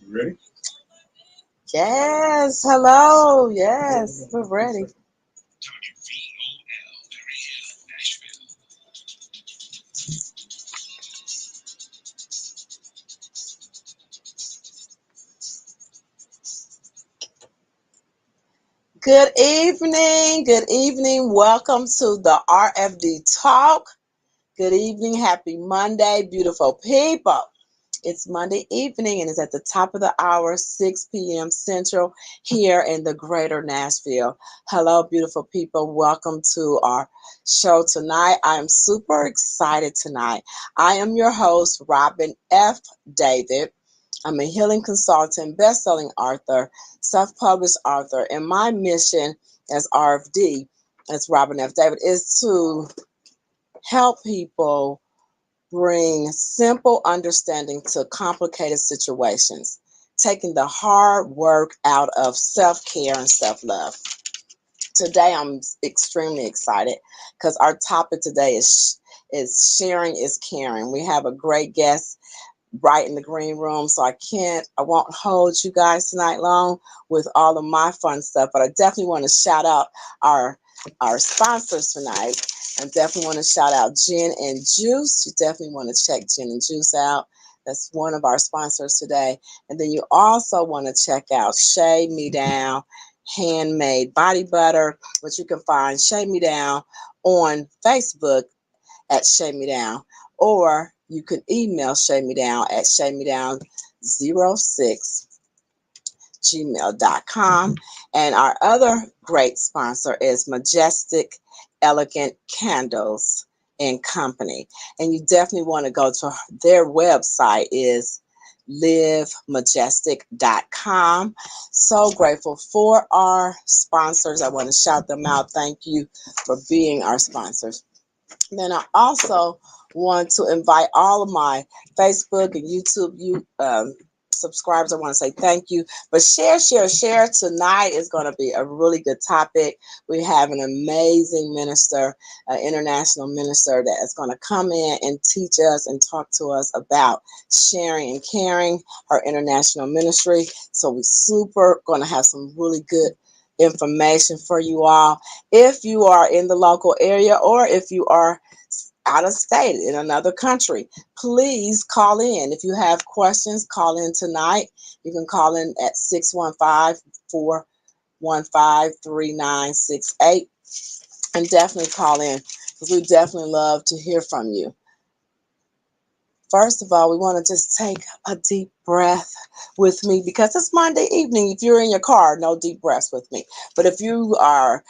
Ready? Yes, hello. Yes, we're ready. Good evening. Good evening. Welcome to the RFD Talk. Good evening. Happy Monday, beautiful people. It's Monday evening and it's at the top of the hour, 6 p.m. Central here in the greater Nashville. Hello, beautiful people. Welcome to our show tonight. I am super excited tonight. I am your host, Robin F. David. I'm a healing consultant, best-selling author, self-published author, and my mission as RFD, as Robin F. David, is to help people bring simple understanding to complicated situations, taking the hard work out of self-care and self-love. Today, I'm extremely excited because our topic today is sharing is caring. We have a great guest right in the green room, so I won't hold you guys tonight long with all of my fun stuff, but I definitely want to shout out our sponsors tonight. I definitely want to shout out Gin and Juice. You definitely want to check Gin and Juice out. That's one of our sponsors today. And then you also want to check out Shave Me Down Handmade Body Butter, which you can find Shave Me Down on Facebook at Shave Me Down, or you can email Shave Me Down at shavemedown06gmail.com. And our other great sponsor is Majestic Elegant Candles and Company. And you definitely want to go to their website is livemajestic.com. So grateful for our sponsors. I want to shout them out. Thank you for being our sponsors. Then I also want to invite all of my Facebook and YouTube subscribers. I want to say thank you. But share. Tonight is going to be a really good topic. We have an amazing minister, an international minister that is going to come in and teach us and talk to us about sharing and caring, her international ministry. So we're super going to have some really good information for you all. If you are in the local area or if you are out of state in another country, please call in. If you have questions, call in tonight. You can call in at 615-415-3968 and definitely call in because we definitely love to hear from you. First of all, we want to just take a deep breath with me because it's Monday evening. If you're in your car, no deep breaths with me. But if you are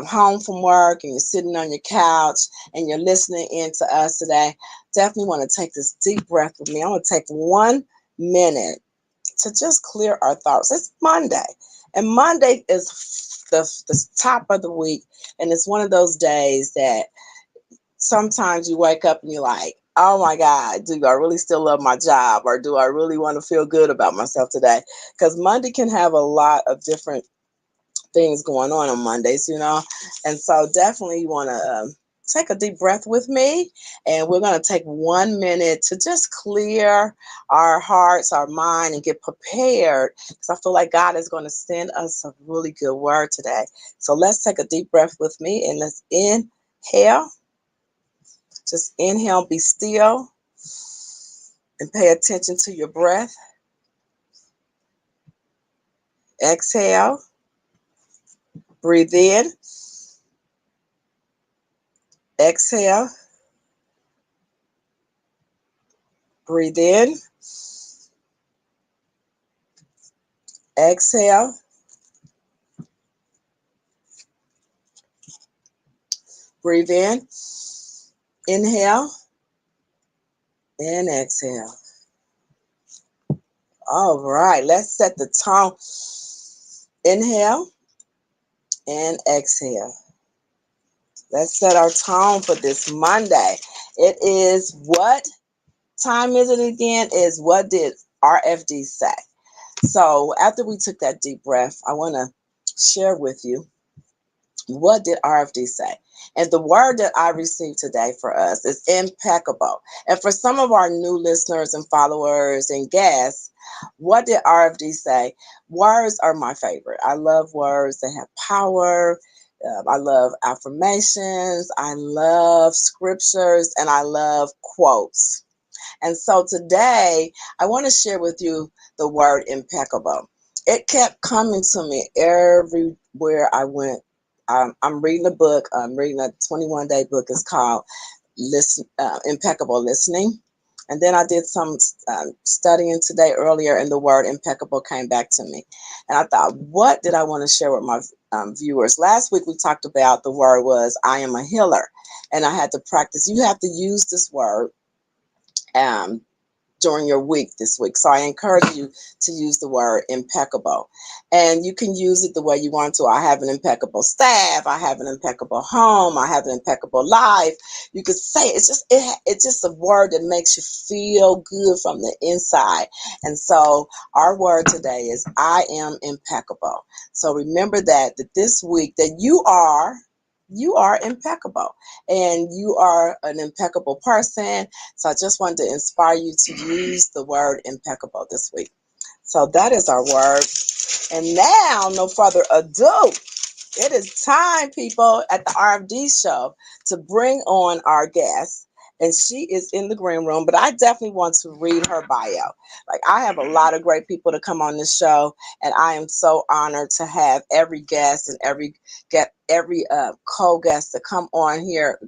home from work and you're sitting on your couch and you're listening in to us today, definitely want to take this deep breath with me. I'm going to take 1 minute to just clear our thoughts. It's Monday, and Monday is the top of the week, and it's one of those days that sometimes you wake up and you're like, oh my God, do I really still love my job? Or do I really want to feel good about myself today? Because Monday can have a lot of different things going on Mondays, And so definitely you want to take a deep breath with me. And we're going to take 1 minute to just clear our hearts, our mind, and get prepared. Because I feel like God is going to send us a really good word today. So let's take a deep breath with me and let's inhale. Just inhale, be still, and pay attention to your breath. Exhale, breathe in. Exhale, breathe in. Exhale, breathe in. Inhale and exhale. All right, let's set the tone. Inhale and exhale. Let's set our tone for this Monday. It is what time is it again? Is what did RFD say? So after we took that deep breath, I want to share with you what did RFD say? And the word that I received today for us is impeccable. And for some of our new listeners and followers and guests, what did RFD say? Words are my favorite. I love words that have power. I love affirmations. I love scriptures and I love quotes. And so today, I want to share with you the word impeccable. It kept coming to me everywhere I went. I'm reading a book. I'm reading a 21-day book. It's called Impeccable Listening. And then I did some studying today earlier, and the word impeccable came back to me. And I thought, what did I want to share with my viewers? Last week we talked about the word was I am a healer. And I had to practice. You have to use this word um, during your week this week. So I encourage you to use the word impeccable. And you can use it the way you want to. I have an impeccable staff. I have an impeccable home. I have an impeccable life. You could say it's just a word that makes you feel good from the inside. And so our word today is I am impeccable. So remember that this week that you are impeccable and you are an impeccable person. So I just wanted to inspire you to use the word impeccable this week. So that is our word. And now, no further ado, it is time, people, at the RFD show to bring on our guest. And she is in the green room, but I definitely want to read her bio. Like, I have a lot of great people to come on this show, and I am so honored to have every guest and every co-guest to come on here,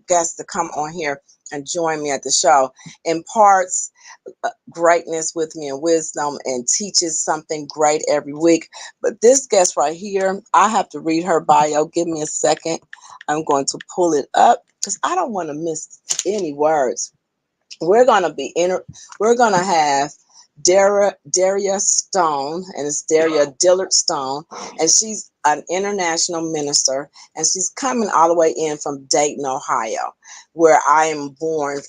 and join me at the show, imparts greatness with me and wisdom and teaches something great every week. But this guest right here, I have to read her bio. Give me a second. I'm going to pull it up because I don't want to miss any words. We're going to have Daria Stone, and it's Daria Dillard Stone, and she's an international minister, and she's coming all the way in from Dayton, Ohio, where I am born,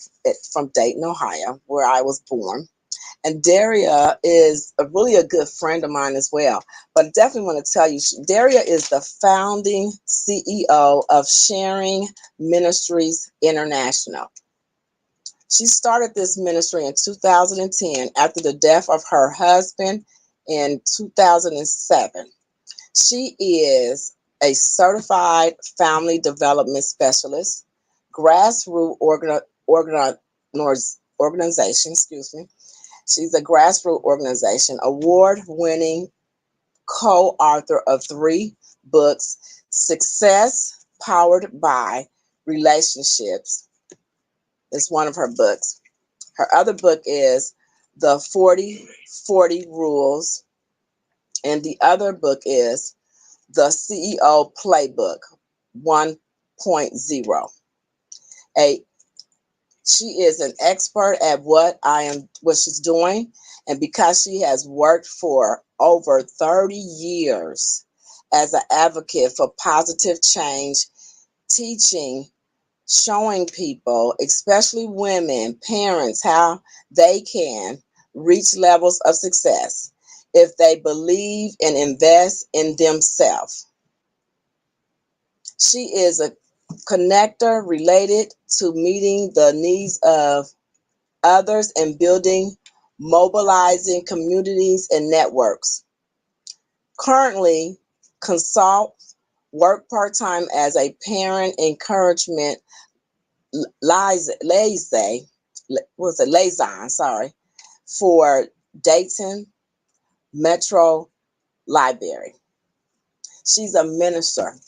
from Dayton, Ohio, where I was born. And Daria is really a good friend of mine as well. But I definitely want to tell you, Daria is the founding CEO of Sharing Ministries International. She started this ministry in 2010 after the death of her husband in 2007. She is a certified family development specialist, grassroots organization, She's a grassroots organization, award-winning co-author of 3 books, Success Powered by Relationships. It's one of her books. Her other book is The 40-40 Rules, and the other book is The CEO Playbook 1.0. She is an expert at what she's doing, and because she has worked for over 30 years as an advocate for positive change, teaching, showing people, especially women, parents, how they can reach levels of success if they believe and invest in themselves. She is a connector related to meeting the needs of others and building, mobilizing communities and networks. Currently, consults, work part-time as a parent encouragement liaison, for Dayton Metro Library. She's a minister,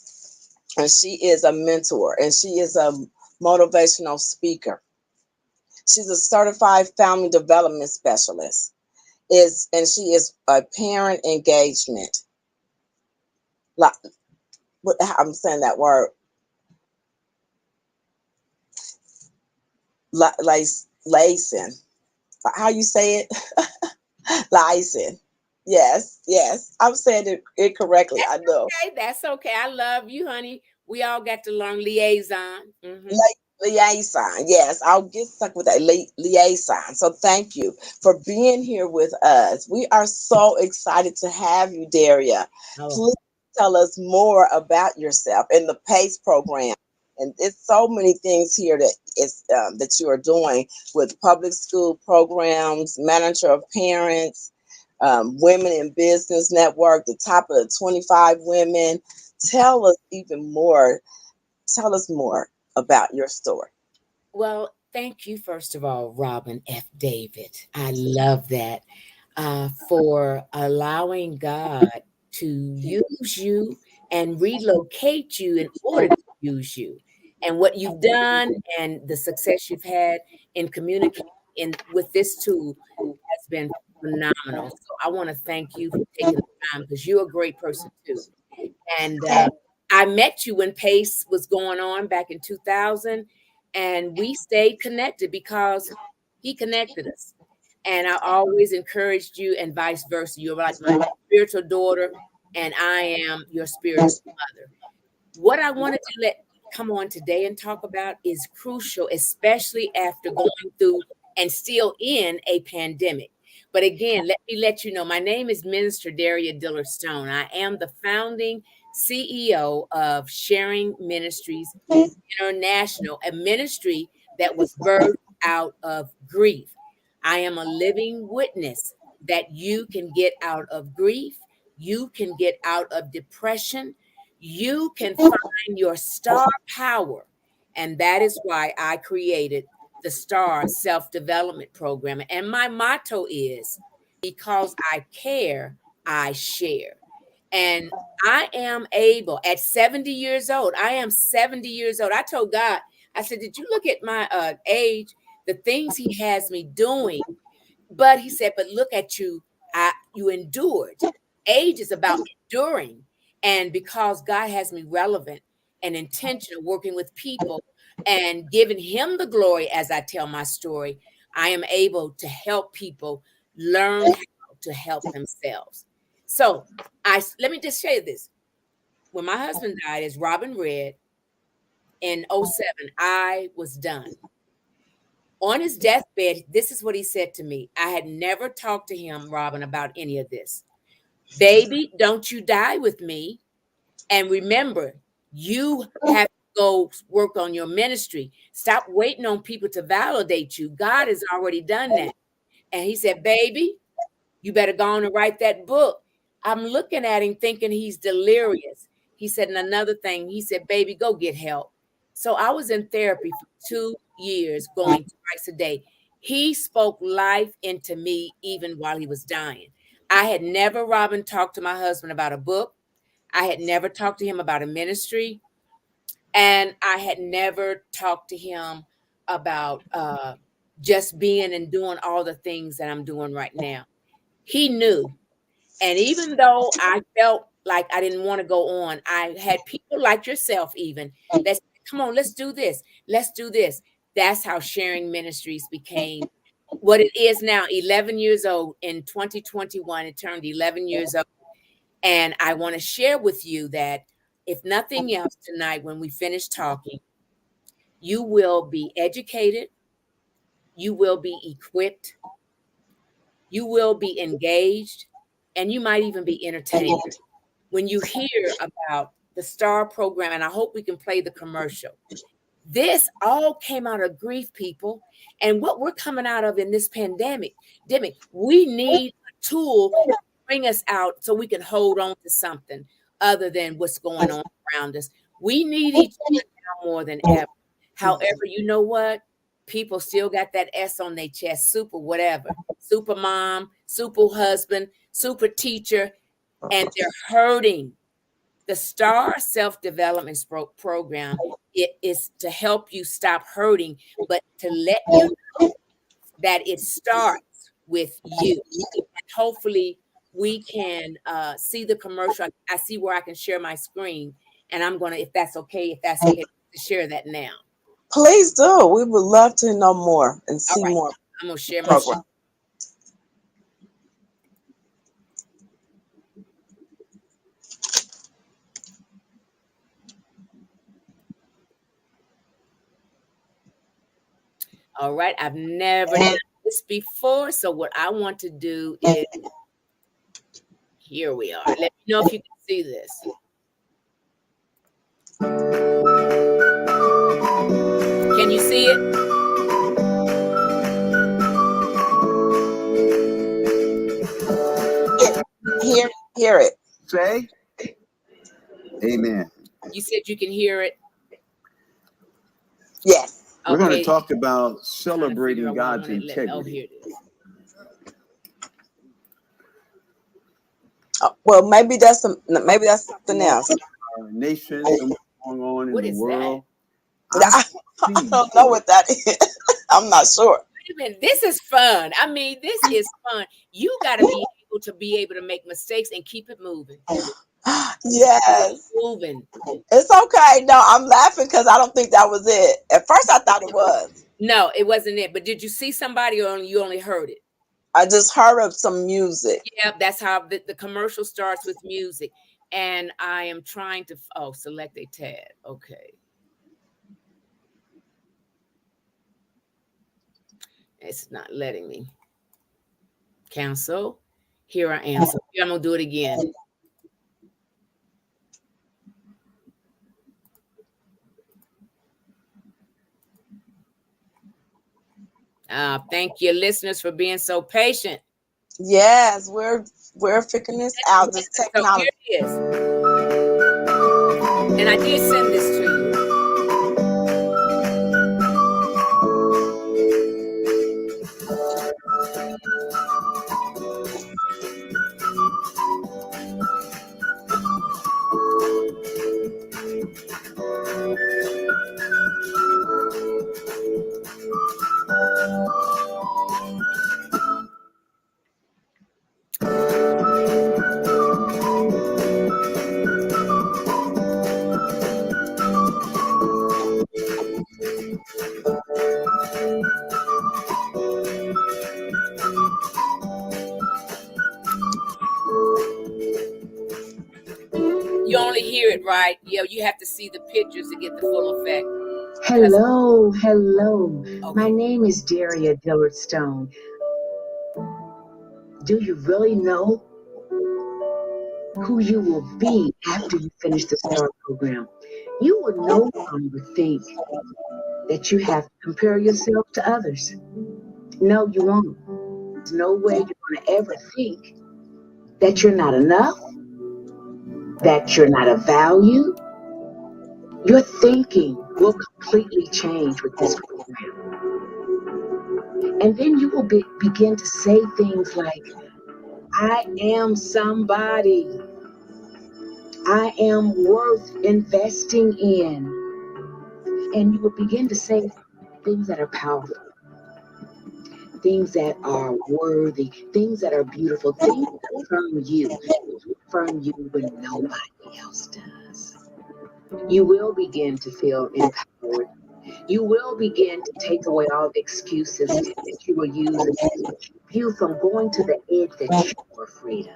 and she is a mentor, and she is a motivational speaker. She's a certified family development specialist. And she is a parent engagement. I'm saying that word. Liaison. How you say it? Liaison. Yes, yes. I'm saying it correctly. I know. Okay, that's okay. I love you, honey. We all got to learn liaison. Liaison. Yes, I'll get stuck with that liaison. So thank you for being here with us. We are so excited to have you, Daria. Oh, Please tell us more about yourself and the PACE program. And it's so many things here that you are doing with public school programs, manager of parents, women in business network, the top of the 25 women. Tell us even more. Tell us more about your story. well, thank you, first of all, Robin F. David. I love that for allowing God to use you and relocate you in order to use you. And what you've done and the success you've had in communicating with this tool has been phenomenal. So I want to thank you for taking the time because you're a great person too. And I met you when Pace was going on back in 2000, and we stayed connected because he connected us. And I always encouraged you, and vice versa. You're like my spiritual daughter, and I am your spiritual mother. What I wanted to let come on today and talk about is crucial, especially after going through and still in a pandemic. But again, let me let you know my name is Minister Daria Dillard Stone. I am the founding CEO of Sharing Ministries International, a ministry that was birthed out of grief. I am a living witness that you can get out of grief, you can get out of depression, you can find your star power. And that is why I created the Star Self Development Program. And my motto is because I care, I share. And I am able at 70 years old. I am 70 years old. I told God, I said, did you look at my age, the things he has me doing? But he said, but look at you, you endured. Age is about enduring. And because God has me relevant and intentional working with people and giving him the glory as I tell my story, I am able to help people learn how to help themselves. So let me just say this. When my husband died, as Robin read in '07, I was done. On his deathbed, this is what he said to me. I had never talked to him, Robin, about any of this. Baby, don't you die with me. And remember, you have to go work on your ministry. Stop waiting on people to validate you. God has already done that. And he said, baby, you better go on and write that book. I'm looking at him thinking he's delirious. He said, and another thing, he said, baby, go get help. So I was in therapy for 2 years, going twice a day. He spoke life into me even while he was dying. I had never, Robin, talked to my husband about a book. I had never talked to him about a ministry. And I had never talked to him about just being and doing all the things that I'm doing right now. He knew. And even though I felt like I didn't want to go on, I had people like yourself even that said, come on, let's do this. Let's do this. That's how Sharing Ministries became what it is now, 11 years old. In 2021, it turned 11 years old. And I want to share with you that if nothing else tonight, when we finish talking, you will be educated, you will be equipped, you will be engaged, and you might even be entertained when you hear about the STAR program. And I hope we can play the commercial. This all came out of grief, people. And what we're coming out of in this pandemic, we need a tool to bring us out so we can hold on to something other than what's going on around us. We need each other now more than ever. However, you know what? People still got that S on their chest, super whatever, super mom, super husband, super teacher, and they're hurting. The STAR Self Development Program, it is to help you stop hurting, but to let you know that it starts with you. And hopefully, we can see the commercial. I see where I can share my screen, and I'm gonna, if that's okay, to share that now. Please do. We would love to know more and All see right, more I'm gonna share my screen. program. All right. I've never done this before. So what I want to do is, here we are. Let me know if you can see this. Can you see it? Hear it. Say, amen. You said you can hear it. Yes. We're going to Okay. talk about Trying to figure celebrating out why I God's won't let me. Oh, integrity. here it is. Well, maybe that's something else. Our nation and what's going on in What the is that? world. I I see. don't know what that is. I'm not sure. Wait a minute. This is fun. I mean, this is fun. You got to be able to make mistakes and keep it moving. Yes. Moving. It's okay. No, I'm laughing because I don't think that was it. At first, I thought it was. No, it wasn't it. But did you see somebody or you only heard it? I just heard of some music. Yeah, that's how the commercial starts with music. And I am trying to, select a tab. Okay. It's not letting me. Cancel. Here I am. So here I'm going to do it again. Thank you, listeners, for being so patient. Yes, we're figuring this out. This So technology. here it is. And I did send this to you. You only hear it, right? Yeah, you have to see the pictures to get the full effect. Hello. Okay. My name is Daria Dillard Stone. Do you really know who you will be after you finish the STAR program? You will no longer think that you have to compare yourself to others. No, you won't. There's no way you're going to ever think that you're not enough, that you're not of value. Your thinking will completely change with this program. And then you will begin to say things like, I am somebody. I am worth investing in. And you will begin to say things that are powerful, things that are worthy, things that are beautiful, things that affirm you when nobody else does. You will begin to feel empowered. You will begin to take away all the excuses that you were using to keep you from going to the edge that you were afraid of.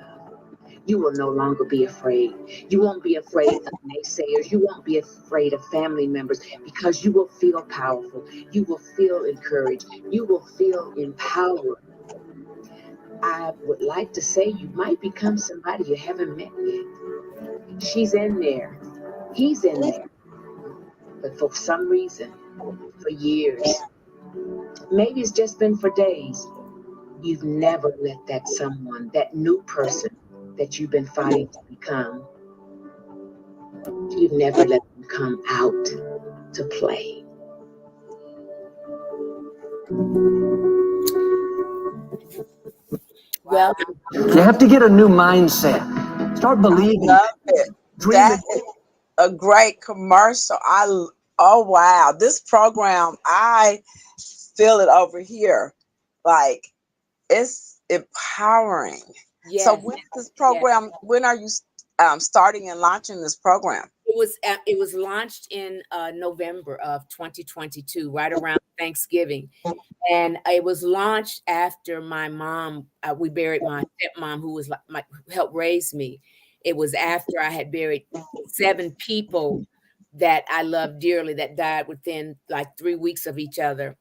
You will no longer be afraid. You won't be afraid of naysayers. You won't be afraid of family members because you will feel powerful. You will feel encouraged. You will feel empowered. I would like to say you might become somebody you haven't met yet. She's in there. He's in there. But for some reason, for years, maybe it's just been for days, you've never let that someone, that new person that you've been fighting to become, you've never let them come out to play. Well, You have to get a new mindset. Start believing. Love it. Dreaming. That is a great commercial. Oh wow, this program, I feel it over here. Like it's empowering. So yes. when is this Yes. program? When are you starting and launching this program? It was launched in November of 2022, right around Thanksgiving. And it was launched after my mom, we buried my stepmom, who was who helped raise me. It was after I had buried 7 people that I loved dearly that died within like 3 weeks of each other.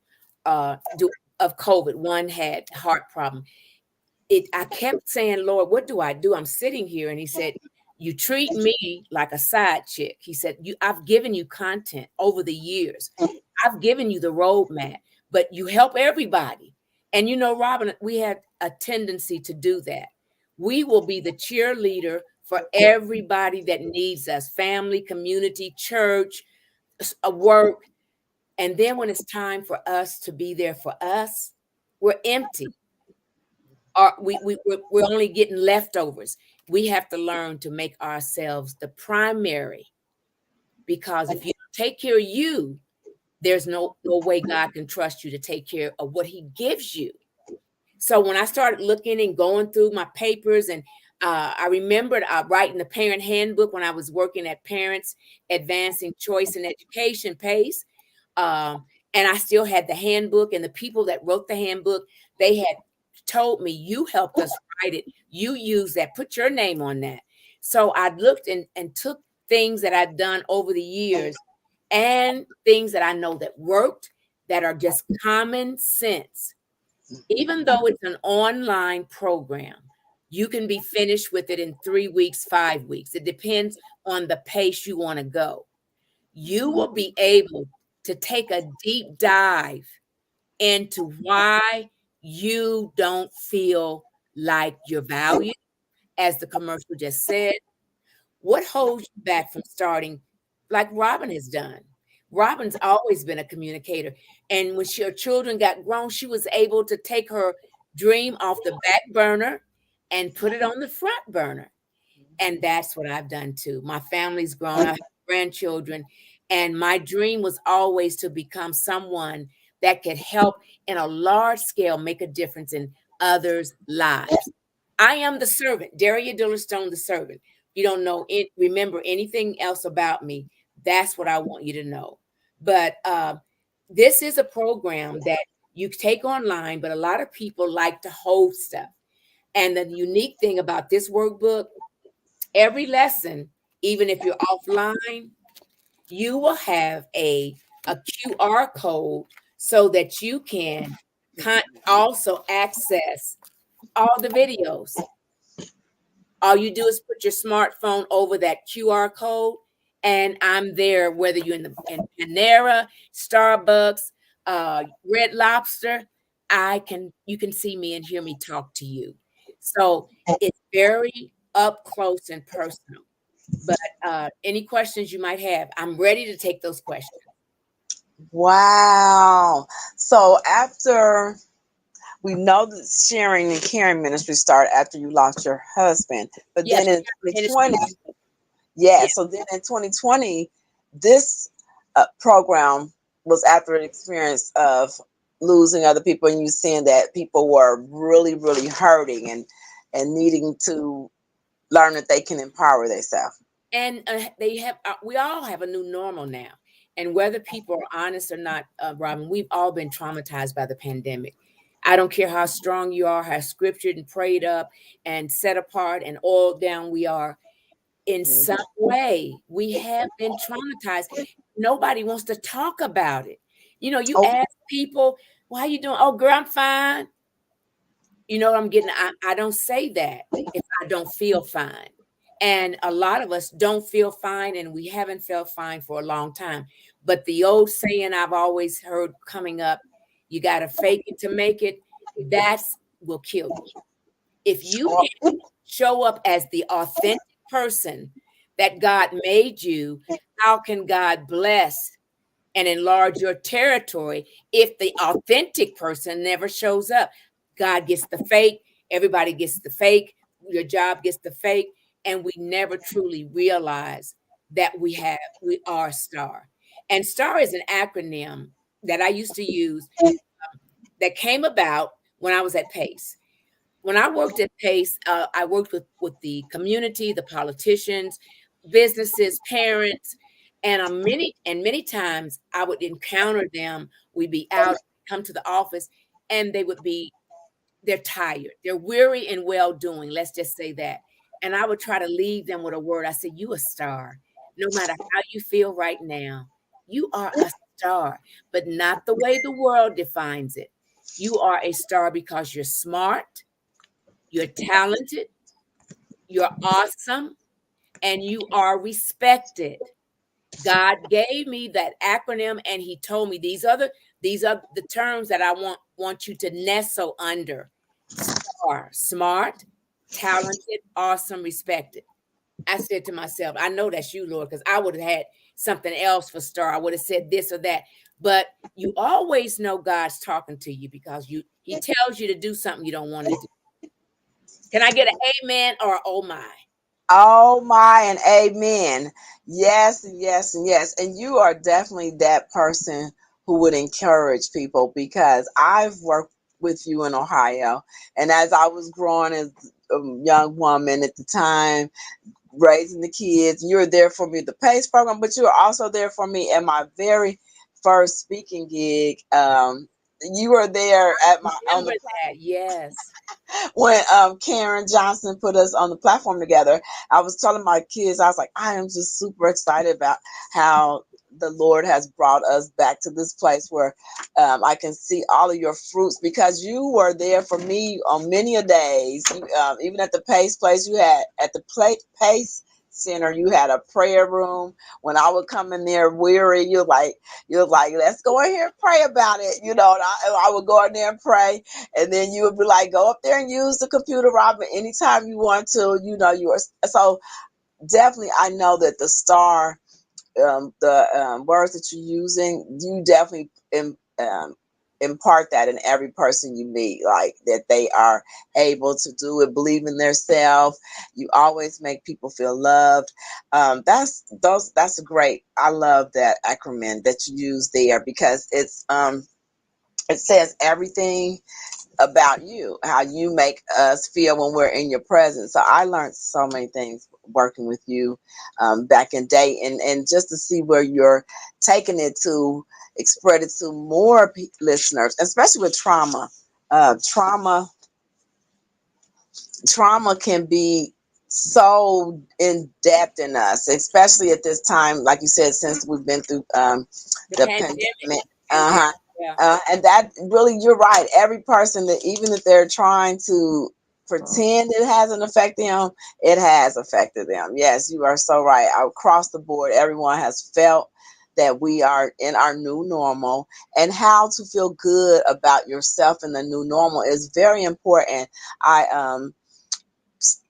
of COVID. One had heart problem. I kept saying, Lord, what do I do? I'm sitting here. And he said, you treat me like a side chick. He said, I've given you content over the years. I've given you the roadmap, but you help everybody. And Robin, we have a tendency to do that. We will be the cheerleader for everybody that needs us, family, community, church, work. And then when it's time for us to be there for us, we're empty. We're only getting leftovers. We have to learn to make ourselves the primary, because if you take care of you, there's no way God can trust you to take care of what he gives you. So when I started looking and going through my papers, and I remembered writing the parent handbook when I was working at Parents Advancing Choice in Education, PACE. And I still had the handbook, and the people that wrote the handbook, they had told me, you helped us write it. You use that, put your name on that. So I looked and took things that I'd done over the years and things that I know that worked, that are just common sense. Even though it's an online program, you can be finished with it in 3 weeks, 5 weeks. It depends on the pace you want to go. You will be able to take a deep dive into why you don't feel like you're valued, as the commercial just said. What holds you back from starting like Robin has done? Robin's always been a communicator. And when her children got grown, she was able to take her dream off the back burner and put it on the front burner. And that's what I've done too. My family's grown. I have grandchildren. And my dream was always to become someone that could help in a large scale, make a difference in others' lives. I am the servant, Daria Dillard, the servant. You don't know it, remember anything else about me. That's what I want you to know. But this is a program that you take online, but a lot of people like to hold stuff. And the unique thing about this workbook, every lesson, even if you're offline, you will have a QR code so that you can also access all the videos. All you do is put your smartphone over that QR code, and I'm there, whether you're in Panera, Starbucks, Red Lobster. You can see me and hear me talk to you. So it's very up close and personal. But any questions you might have, I'm ready to take those questions. Wow. So after we know that sharing and caring ministry started after you lost your husband, but Yes, then in 2020, yeah, so then in 2020, this program was after an experience of losing other people, and you seeing that people were really, really hurting and needing to learn that they can empower themselves. and we all have a new normal now. And whether people are honest or not, Robin, we've all been traumatized by the pandemic. I don't care how strong you are, how scriptured and prayed up and set apart and oiled down we are. In some way, we have been traumatized. Nobody wants to talk about it. You ask people, "Well, how you doing?" "Oh, girl, I'm fine." You know what I'm getting? I don't say that if I don't feel fine. And a lot of us don't feel fine, and we haven't felt fine for a long time. But the old saying I've always heard coming up, you got to fake it to make it, that's will kill you. If you can't show up as the authentic person that God made you, how can God bless and enlarge your territory if the authentic person never shows up? God gets the fake, everybody gets the fake, your job gets the fake, and we never truly realize that we are STAR. And STAR is an acronym that I used to use that came about when I was at PACE. When I worked at PACE, I worked with the community, the politicians, businesses, parents, and many times I would encounter them. We'd be out, come to the office, and they're tired, they're weary and well doing. Let's just say that. And I would try to leave them with a word. I said, "You a star. No matter how you feel right now, you are a star, but not the way the world defines it. You are a star because you're smart, you're talented, you're awesome, and you are respected. God gave me that acronym, and he told me these are the terms that I want you to nestle under. STAR, smart, talented, awesome, respected. I said to myself, I know that's you, Lord, because I would have had something else for STAR. I would have said this or that. But you always know God's talking to you because he tells you to do something you don't want to do. Can I get an amen or oh my? Oh my and amen. Yes, yes, and yes. And you are definitely that person who would encourage people because I've worked with you in Ohio. And as I was growing as a young woman at the time, raising the kids, you were there for me at the PACE program, but you were also there for me at my very first speaking gig. You were there at my on Remember the that, yes. when Karen Johnson put us on the platform together. I was telling my kids, I was like, I am just super excited about how the Lord has brought us back to this place where I can see all of your fruits because you were there for me on many a days. Even at the Pace place, you had at the Pace Center, you had a prayer room. When I would come in there weary, you're like, let's go in here and pray about it. You know, and I would go in there and pray, and then you would be like, go up there and use the computer, Robin, anytime you want to. You know, you are so definitely. I know that the star, the words that you're using, you definitely impart that in every person you meet, like that they are able to do it, believe in themselves. You always make people feel loved. That's great. I love that acronym that you use there because it says everything about you, how you make us feel when we're in your presence. So I learned so many things working with you back in day, and just to see where you're taking it to spread it to more listeners, especially with trauma. Trauma can be so in depth in us, especially at this time, like you said, since we've been through The the pandemic. pandemic. Yeah. Uh-huh. Yeah. And that really, you're right. Every person that, even if they're trying to pretend it hasn't affected them, it has affected them. Yes, you are so right. Across the board, everyone has felt that we are in our new normal, and how to feel good about yourself in the new normal is very important.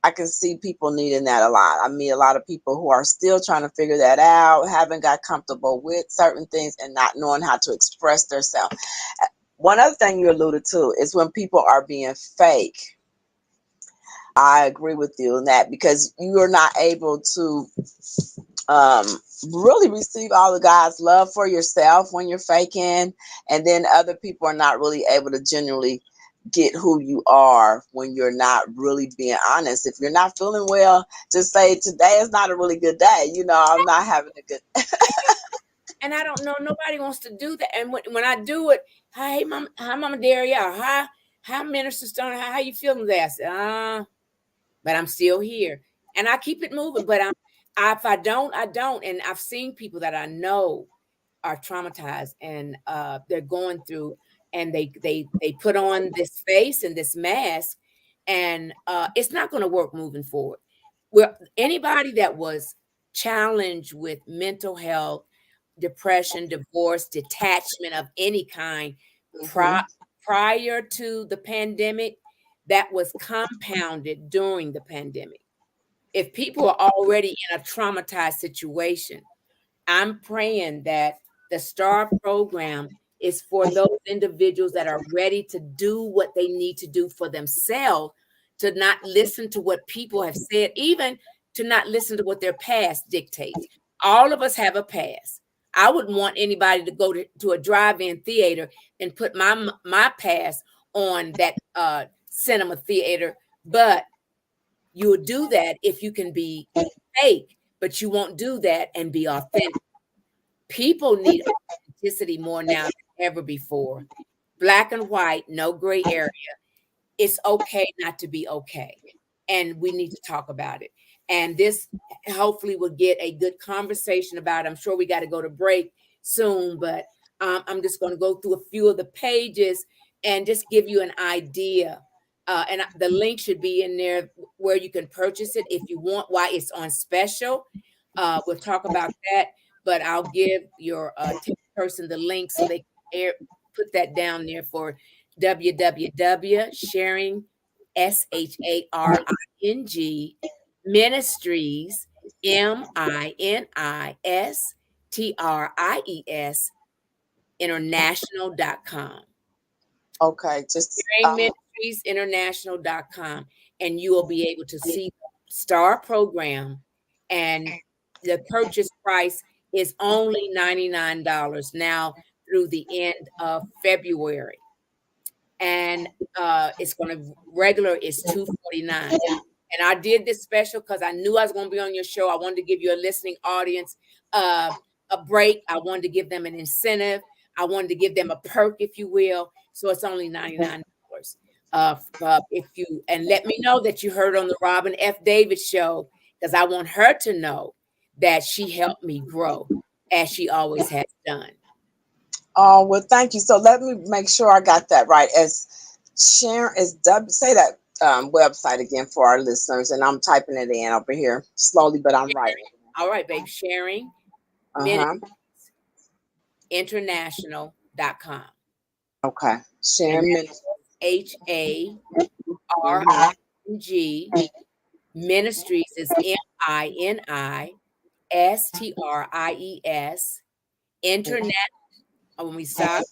I can see people needing that a lot. I meet a lot of people who are still trying to figure that out, haven't got comfortable with certain things, and not knowing how to express themselves. One other thing you alluded to is when people are being fake. I agree with you on that because you are not able to um, really receive all of God's love for yourself when you're faking, and then other people are not really able to genuinely get who you are when you're not really being honest. If you're not feeling well, just say today is not a really good day. You know, I'm not having a good. And I don't know, nobody wants to do that. And when I do it, hi, mama, hi, Mama Daria, or hi, Minister Stone, how you feeling there? I said, but I'm still here. And I keep it moving. But if I don't, I don't. And I've seen people that I know are traumatized, and they're going through, and they put on this face and this mask, and it's not going to work moving forward. Well, anybody that was challenged with mental health, depression, divorce, detachment of any kind Mhm. prior to the pandemic, that was compounded during the pandemic. If people are already in a traumatized situation, I'm praying that the STAR program is for those individuals that are ready to do what they need to do for themselves, to not listen to what people have said, even to not listen to what their past dictates. All of us have a past. I wouldn't want anybody to go to a drive-in theater and put my past on that cinema theater, but you'll do that if you can be fake, but you won't do that and be authentic. People need authenticity more now than ever before. Black and white, no gray area. It's okay not to be okay. And we need to talk about it. And this hopefully will get a good conversation about it. I'm sure we got to go to break soon, but I'm just going to go through a few of the pages and just give you an idea. And the link should be in there where you can purchase it if you want, why it's on special. We'll talk about that, but I'll give your tech person the link so they can put that down there for www.sharing, SHARING, Ministries, MINISTRIES, international.com. Okay, just International.com, and you will be able to see the star program, and the purchase price is only $99 now through the end of February, and it's going to regular is $249. And I did this special because I knew I was going to be on your show. I wanted to give you a listening audience a break. I wanted to give them an incentive. I wanted to give them a perk, if you will. So it's only $99. If you, and let me know that you heard on the Robin F. Davis show, because I want her to know that she helped me grow as she always has done. Oh, well, thank you. So let me make sure I got that right. As Sharon is say that website again for our listeners, and I'm typing it in over here slowly, but I'm writing. All right, babe. Sharing international.com. Okay. Sharing HARING. Ministries is MINISTRIES. Internet. When we stop.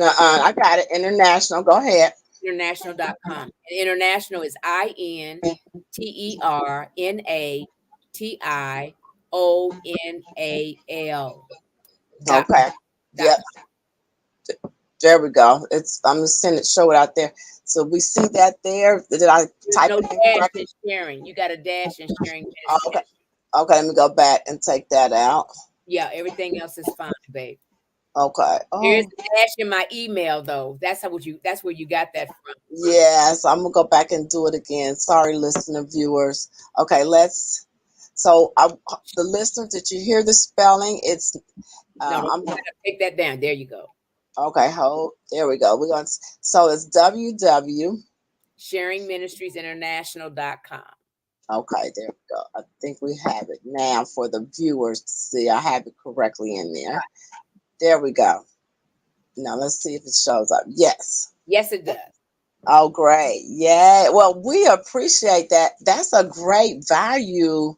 I got it. International. Go ahead. International.com. And international is INTERNATIONAL. Okay. Yep. There we go. I'm gonna send it, show it out there. So we see that there. Did I type no it in dash correctly? in sharing. You got a dash in sharing. Okay. Okay, let me go back and take that out. Yeah, everything else is fine, babe. Okay. There's a dash in my email though. That's where you got that from. Yes, I'm gonna go back and do it again. Sorry, listener viewers. Okay, so the listeners, did you hear the spelling? It's No, I'm take that down. There you go. Okay, there we go. So it's www. sharingministriesinternational.com. Okay, there we go. I think we have it now for the viewers to see. I have it correctly in there. There we go. Now let's see if it shows up. Yes. Yes, it does. Oh, great. Yeah. Well, we appreciate that. That's a great value.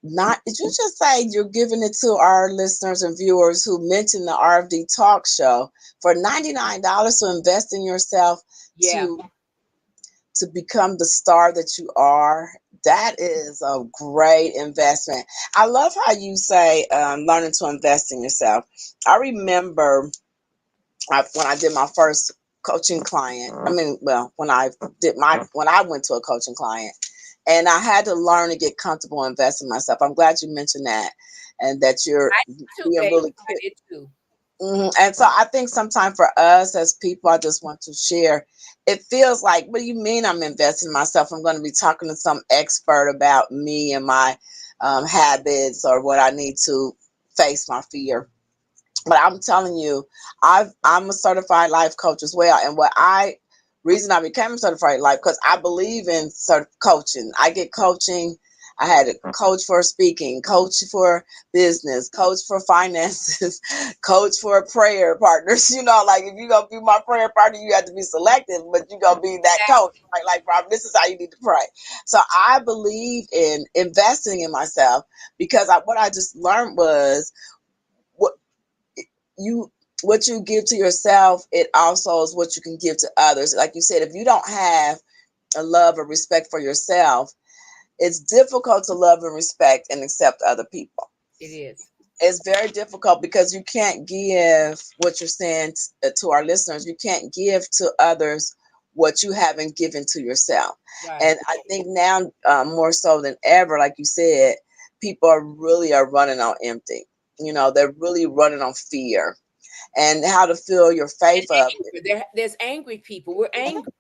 Did you just say you're giving it to our listeners and viewers who mentioned the RFD Talk Show for $99 to invest in yourself to become the star that you are? That is a great investment. I love how you say learning to invest in yourself. I remember when I did my first coaching client. When I went to a coaching client, and I had to learn to get comfortable investing in myself. I'm glad you mentioned that, and that you're being really clear. And so I think sometimes for us as people, I just want to share. It feels like, what do you mean I'm investing in myself? I'm going to be talking to some expert about me and my habits or what I need to face my fear. But I'm telling you, I'm a certified life coach as well. And reason I became a certified life, because I believe in coaching. I get coaching. I had a coach for speaking, coach for business, coach for finances, coach for prayer partners. Like if you're going to be my prayer partner, you have to be selected, but you're going to be that coach. Like, Rob, this is how you need to pray. So I believe in investing in myself, because what I just learned was what you give to yourself, it also is what you can give to others. Like you said, if you don't have a love or respect for yourself, it's difficult to love and respect and accept other people. It is. It's very difficult, because you can't give what you're saying to our listeners. You can't give to others what you haven't given to yourself. Right. And I think now more so than ever, like you said, people are running on empty. They're really running on fear and how to fill your faith up. There's angry people. We're angry.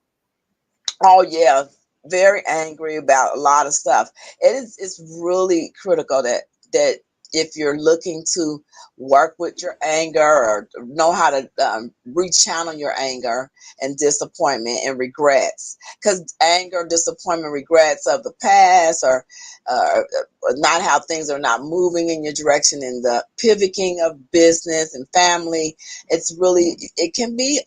Oh yeah, very angry about a lot of stuff. It's really critical that if you're looking to work with your anger or know how to rechannel your anger and disappointment and regrets, because anger, disappointment, regrets of the past, or not how things are not moving in your direction in the pivoting of business and family, it can be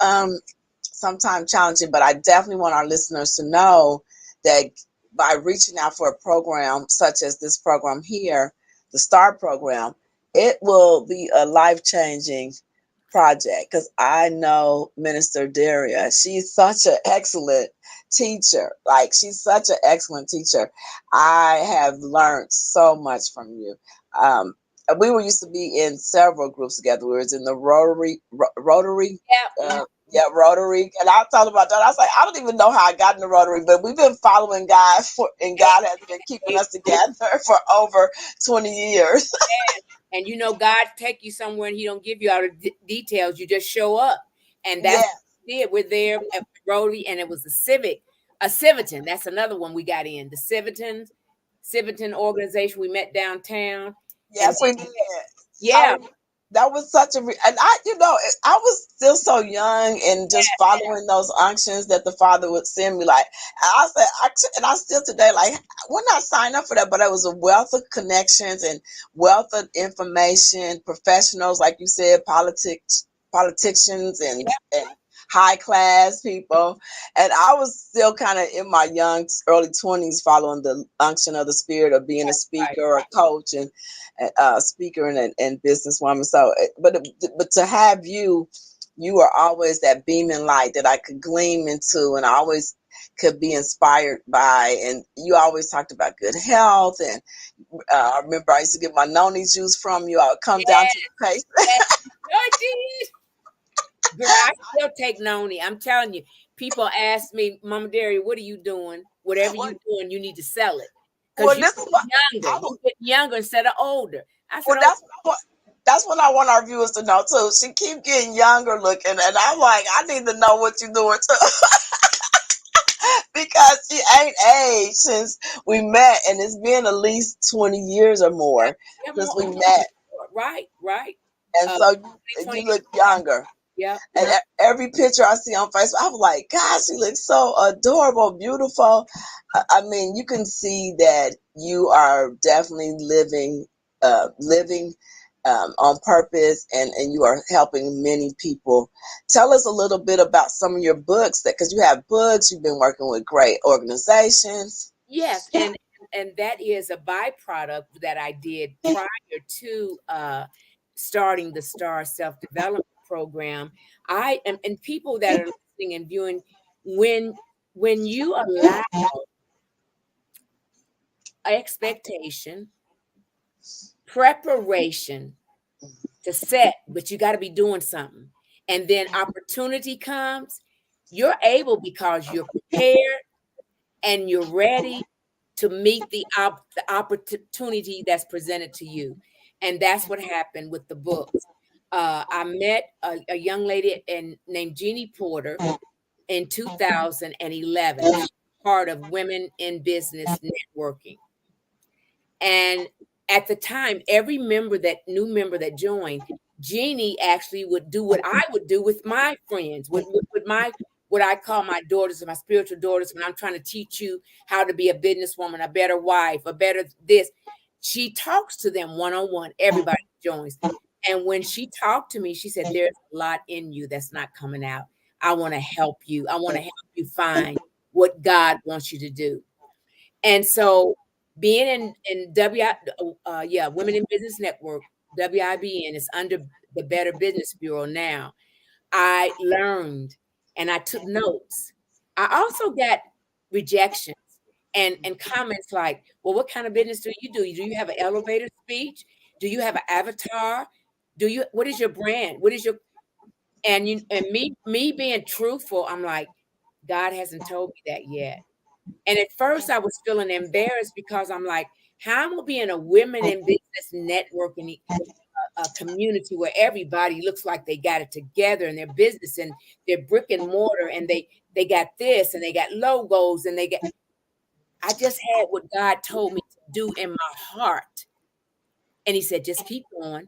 sometimes challenging. But I definitely want our listeners to know that by reaching out for a program such as this program here, the STAR program, it will be a life-changing project, because I know Minister Daria. She's such an excellent teacher. Like, she's such an excellent teacher. I have learned so much from you. We were used to be in several groups together. We was in the Rotary. Yeah. Yeah, Rotary. And I talked about that. I was like, I don't even know how I got in the Rotary, but we've been following God and God has been keeping us together for over 20 years. And God take you somewhere and he don't give you all the details. You just show up. And that's Yeah. what we did. We're there at the Rotary, and it was a Civitan. That's another one we got in. The Civitan organization. We met downtown. And Yes, we did. yeah. That was such a, and I was still so young and just following those unctions that the Father would send me. Like, I said, and I still today, like, we're not signed up for that, but it was a wealth of connections and wealth of information, professionals, like you said, politicians and high class people. And I was still kind of in my young early 20s following the unction of the Spirit of being a speaker or a coach and speaker and businesswoman. So, but to have you are always that beaming light that I could gleam into, and I always could be inspired by. And you always talked about good health. And I remember I used to get my noni juice from you. I would come down to the place. I did. Girl, I still take noni. I'm telling you. People ask me, Mama Daria, what are you doing? Whatever you're doing, you need to sell it. Because Well, you're this is what younger. You get younger instead of older. I said, well, that's what I want our viewers to know too. She keep getting younger looking, and I'm like, I need to know what you're doing too. Because she ain't aged since we met, and it's been at least 20 years or more since we met. Right. And so you look younger. Yeah. And every picture I see on Facebook, I'm like, God, she looks so adorable, beautiful. I mean, you can see that you are definitely living on purpose, and you are helping many people. Tell us a little bit about some of your books, because you have books, you've been working with great organizations. Yes, and that is a byproduct that I did prior to starting the STAR self-development program. I am, and people that are listening and viewing, when you allow expectation, preparation to set, but you got to be doing something, and then opportunity comes, you're able because you're prepared and you're ready to meet the opportunity that's presented to you. And that's what happened with the books. I met a young lady named Jeannie Porter in 2011. She's part of Women in Business Networking. And at the time, every new member that joined, Jeannie actually would do what I would do with my friends, with my what I call my daughters and my spiritual daughters, when I'm trying to teach you how to be a businesswoman, a better wife, a better this. She talks to them one-on-one. Everybody joins. And when she talked to me, she said, there's a lot in you that's not coming out. I want to help you. I want to help you find what God wants you to do. And so being in Women in Business Network, WIBN is under the Better Business Bureau now. I learned and I took notes. I also got rejections and comments like, well, what kind of business do you do? Do you have an elevator speech? Do you have an avatar? What is your brand? What is your, me being truthful, I'm like, God hasn't told me that yet. And at first I was feeling embarrassed because I'm like, how am I be in a women in business networking a community where everybody looks like they got it together in their business and their brick and mortar, and they got this and they got logos and I just had what God told me to do in my heart. And he said, just keep going.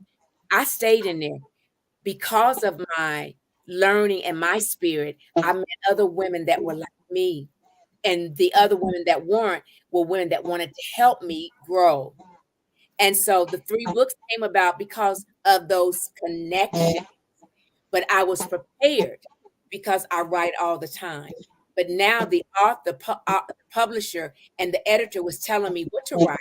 I stayed in there because of my learning and my spirit. I met other women that were like me. And the other women that weren't were women that wanted to help me grow. And so the 3 books came about because of those connections. But I was prepared because I write all the time. But now the author, the publisher, and the editor was telling me what to write,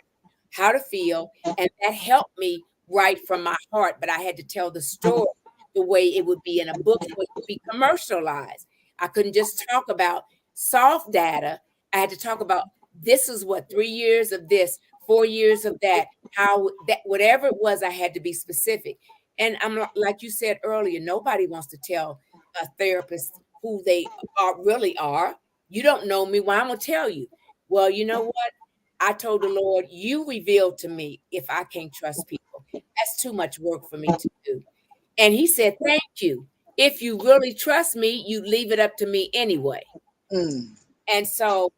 how to feel, and that helped me write from my heart. But I had to tell the story the way it would be in a book, so it could be commercialized. I couldn't just talk about soft data. I had to talk about this is what 3 years of this, 4 years of that, how that whatever it was, I had to be specific. And like you said earlier, nobody wants to tell a therapist who they really are. You don't know me. Well, I'm gonna tell you. Well, you know what? I told the Lord, you revealed to me if I can't trust people. That's too much work for me to do. And he said, thank you. If you really trust me, you leave it up to me anyway. Mm. And so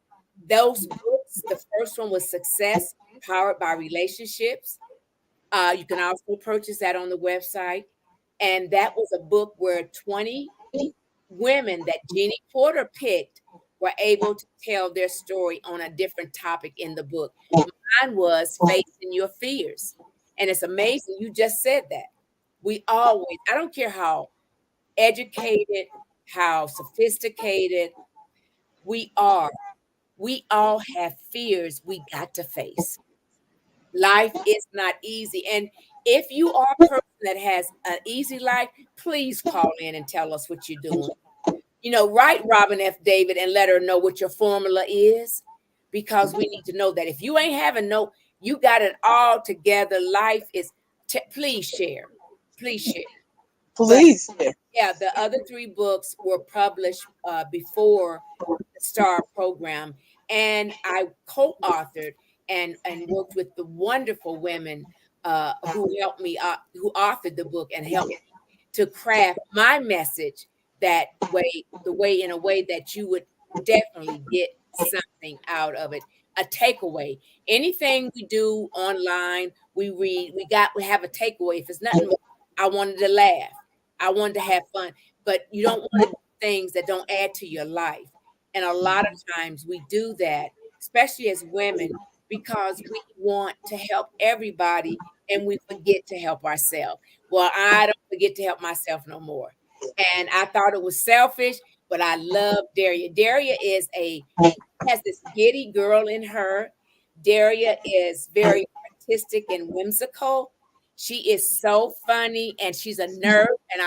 those books, the first one was Success Powered by Relationships. You can also purchase that on the website. And that was a book where 20 women that Jeannie Porter picked were able to tell their story on a different topic in the book. Mine was Facing Your Fears. And it's amazing. You just said that. We always, I don't care how educated, how sophisticated we are, we all have fears we got to face. Life is not easy. And if you are a person that has an easy life, please call in and tell us what you're doing. Write Robin F. David and let her know what your formula is, because we need to know that if you ain't having you got it all together. Life is, please share. Please share. But Please. yeah, the other 3 books were published before the STAR program, and I co-authored and worked with the wonderful women who helped me, who authored the book and helped to craft my message the way in a way that you would definitely get something out of it, a takeaway. Anything we do online, we read, we have a takeaway. If it's nothing, I wanted to laugh, I wanted to have fun, but you don't want to do things that don't add to your life. And a lot of times we do that, especially as women, because we want to help everybody and we forget to help ourselves. Well, I don't forget to help myself no more. And I thought it was selfish, but I love Daria. Daria has this giddy girl in her. Daria is very artistic and whimsical. She is so funny and she's a nerd. And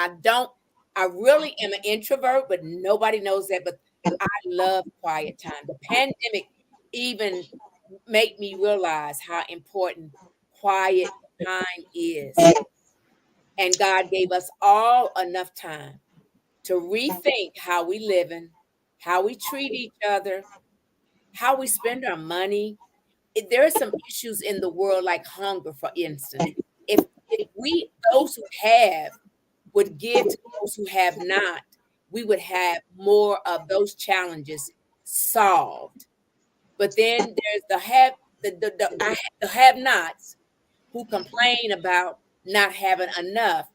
I really am an introvert, but nobody knows that. But I love quiet time. The pandemic even made me realize how important quiet time is. And God gave us all enough time to rethink how we living, how we treat each other, how we spend our money. There are some issues in the world like hunger, for instance. If we, those who have, would give to those who have not, we would have more of those challenges solved. But then there's the have-nots who complain about not having enough,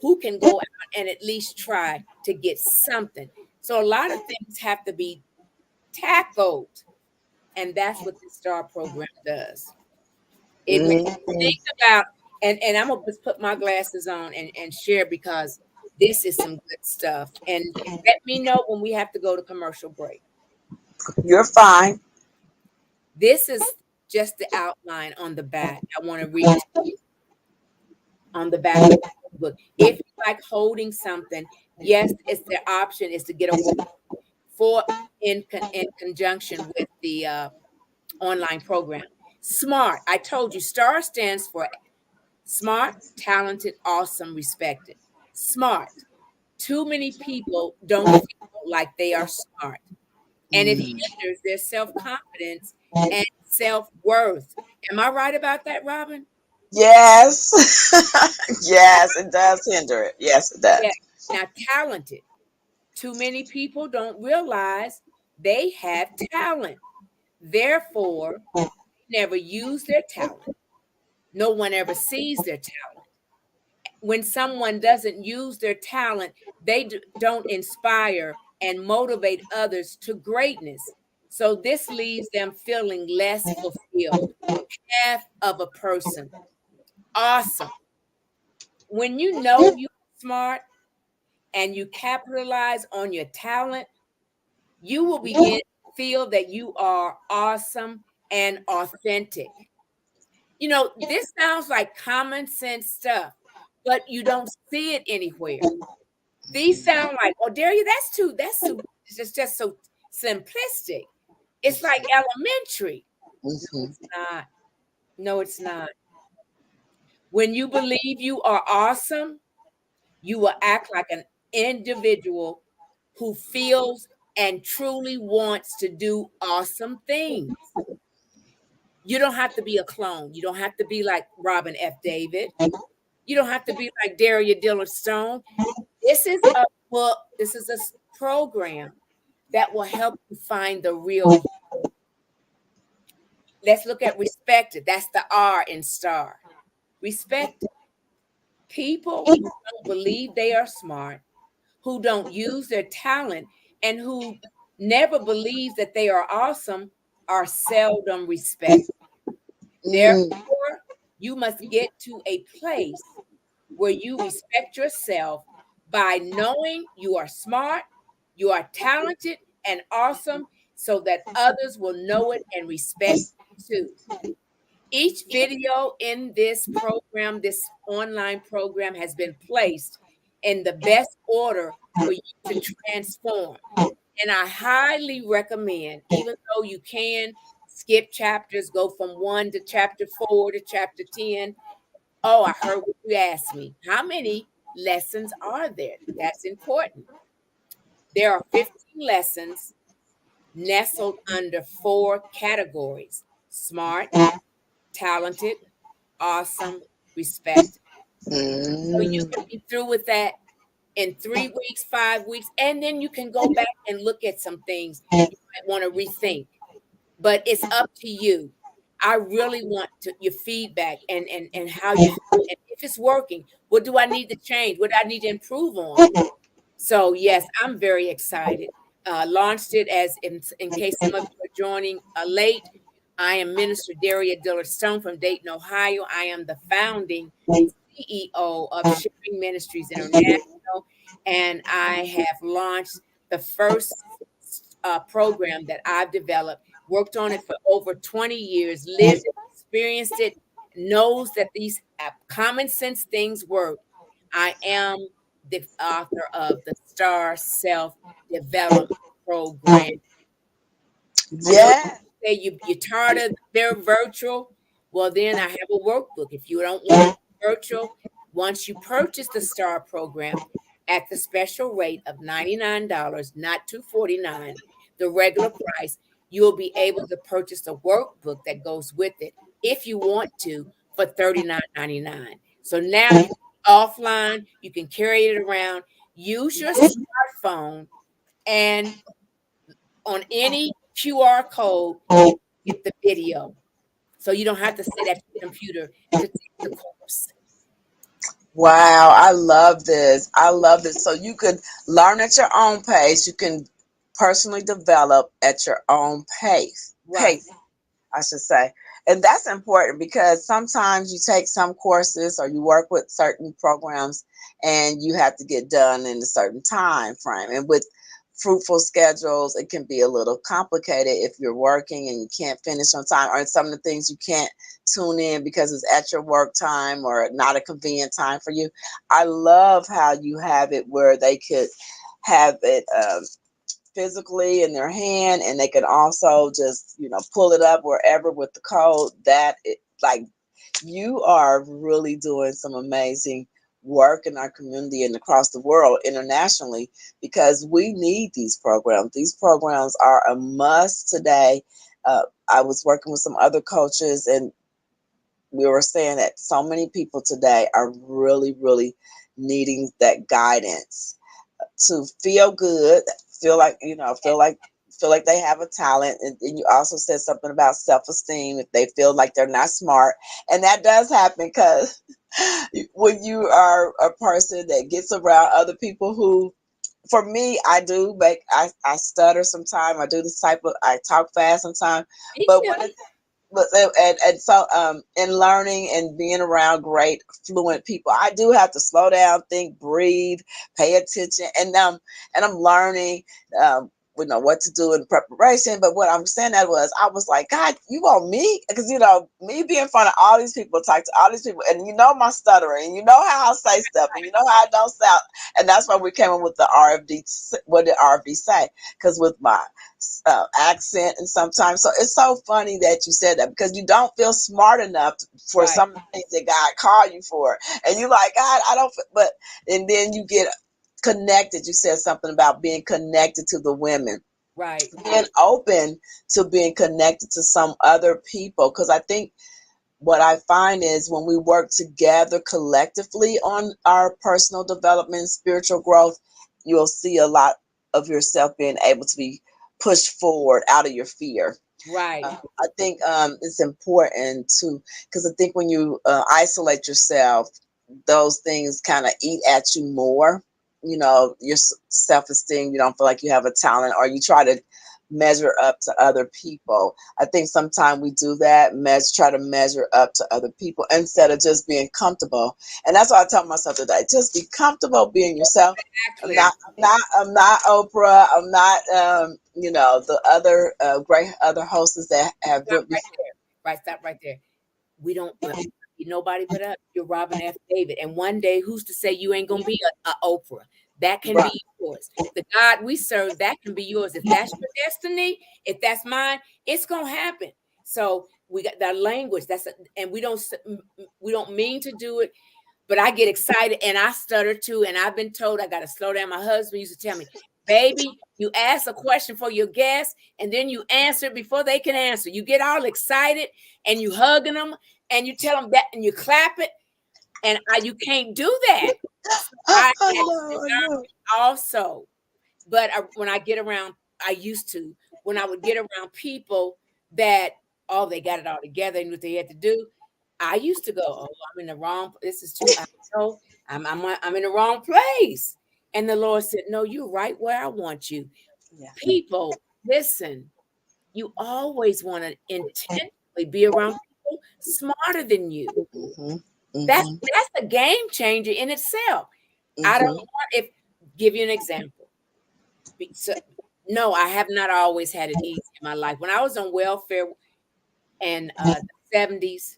who can go out and at least try to get something. So a lot of things have to be tackled, and that's what the STAR program does. It makes you Mm. think about, and I'm gonna just put my glasses on and share, because this is some good stuff. And let me know when we have to go to commercial break. You're fine. This is just the outline on the back. I want to read to you on the back of the book. If you like holding something, yes, it's the option is to get a for in conjunction with the online program. SMART. I told you, STAR stands for smart, talented, awesome, respected. SMART. Too many people don't feel like they are smart, and it Mm. hinders their self confidence and self worth. Am I right about that, Robin? Yes. Yes, it does hinder it. Yes, it Yeah. does. Now, talented. Too many people don't realize they have talent. Therefore, never use their talent. No one ever sees their talent. When someone doesn't use their talent, they don't inspire and motivate others to greatness. So this leaves them feeling less fulfilled. Half of a person. Awesome. When you know you're smart and you capitalize on your talent, you will begin to feel that you are awesome and authentic. You know, this sounds like common sense stuff, but you don't see it anywhere. These sound like, oh, Daria, it's just so simplistic. It's like elementary. No, Mhm. it's not. No, it's not. When you believe you are awesome, you will act like an individual who feels and truly wants to do awesome things. You don't have to be a clone. You don't have to be like Robin F. David. You don't have to be like Daria Dillard Stone. This is a book, this is a program that will help you find the real you. Let's look at respected. That's the R in star. Respected. People who don't believe they are smart, who don't use their talent, and who never believe that they are awesome are seldom respected. Mm. Therefore, you must get to a place where you respect yourself by knowing you are smart, you are talented and awesome, so that others will know it and respect you too. Each video in this program, this online program, has been placed in the best order for you to transform. And I highly recommend, even though you can skip chapters, go from 1 to chapter 4 to chapter 10. Oh, I heard what you asked me. How many lessons are there? That's important. There are 15 lessons nestled under 4 categories: smart, talented, awesome, respect. So you Mm. can be through with that in 3 weeks, 5 weeks, and then you can go back and look at some things you might want to rethink. But it's up to you. I really want your feedback and how you feel. And if it's working, what do I need to change? What do I need to improve on? So yes, I'm very excited. Launched it as in case some of you are joining late. I am Minister Daria Dillard Stone from Dayton, Ohio. I am the founding CEO of Sharing Ministries International, and I have launched the first program that I've developed. Worked on it for over 20 years. Lived it, experienced it. Knows that these common sense things work. I am the author of the Star Self Development Program. I know Yeah. you say you're tired of their virtual. Well, then I have a workbook. If you don't want to do virtual, once you purchase the STAR program at the special rate of $99, not $249, the regular price, you'll be able to purchase a workbook that goes with it if you want to for $39.99. So now you offline, you can carry it around, use your smartphone, and on any QR code, you get the video. So you don't have to sit at your computer to take the course. Wow, I love this. I love this. So you could learn at your own pace. You can personally develop at your own pace. Right. I should say. And that's important because sometimes you take some courses or you work with certain programs and you have to get done in a certain time frame. And with fruitful schedules, it can be a little complicated if you're working and you can't finish on time, or some of the things you can't tune in because it's at your work time or not a convenient time for you. I love how you have it where they could have it physically in their hand, and they can also just pull it up wherever with the code. Like, you are really doing some amazing work in our community and across the world internationally, because we need these programs are a must today. I was working with some other coaches, and we were saying that so many people today are really, really needing that guidance to feel good, feel like feel like they have a talent. And you also said something about self-esteem, if they feel like they're not smart. And that does happen because when you are a person that gets around other people who, for me, I stutter sometimes. I do this type of, I talk fast sometimes. Me But too. when it's, but and so in learning and being around great fluent people, I do have to slow down, think, breathe, pay attention, and I'm learning what to do in preparation. But what I'm saying that was, I was like, God, you want me? Because me being in front of all these people, talk to all these people, and my stuttering, and how I say stuff, and how I don't sound. And that's why we came up with the RFD. What did RFD say? Because with my accent, and sometimes, so it's so funny that you said that, because you don't feel smart enough for Right. some of the things that God called you for, and you like, God, I don't. But and then you get connected. You said something about being connected to the women, Right. being open to being connected to some other people, because I think what I find is when we work together collectively on our personal development, spiritual growth, you'll see a lot of yourself being able to be pushed forward out of your fear. Right. I think it's important to, because I think when you isolate yourself, those things kind of eat at you more. Your self-esteem, you don't feel like you have a talent, or you try to measure up to other people. I think sometimes we do that, try to measure up to other people instead of just being comfortable. And that's what I tell myself today: just be comfortable being yourself. I'm Exactly. not, I'm not Oprah. I'm not, the other great other hosts that have Stop went right before. there. Right. Stop right there. We don't be nobody but us. You're Robin F. David. And one day, who's to say you ain't gonna be a Oprah? That can Right. be yours. The God we serve, that can be yours. If that's your destiny, if that's mine, it's gonna happen. So we got that language. And we don't mean to do it, but I get excited and I stutter too. And I've been told I got to slow down. My husband used to tell me, baby, you ask a question for your guests and then you answer it before they can answer. You get all excited and you hugging them and you tell them that and you clap it. And you can't do that. So I had I to know, I learn know. also. But when I get around, I used to, when I would get around people that, oh, they got it all together and what they had to do, I used to go, oh, I'm in the wrong, this is too, I know, I'm in the wrong place. And the Lord said, no, you're right where I want you. Yeah. People, listen, you always want to intentionally be around people smarter than you. Mm-hmm. That's Mm-hmm. that's a game changer in itself. I don't Mm-hmm. want if give you an example. So, no, I have not always had it easy in my life. When I was on welfare in the 70s,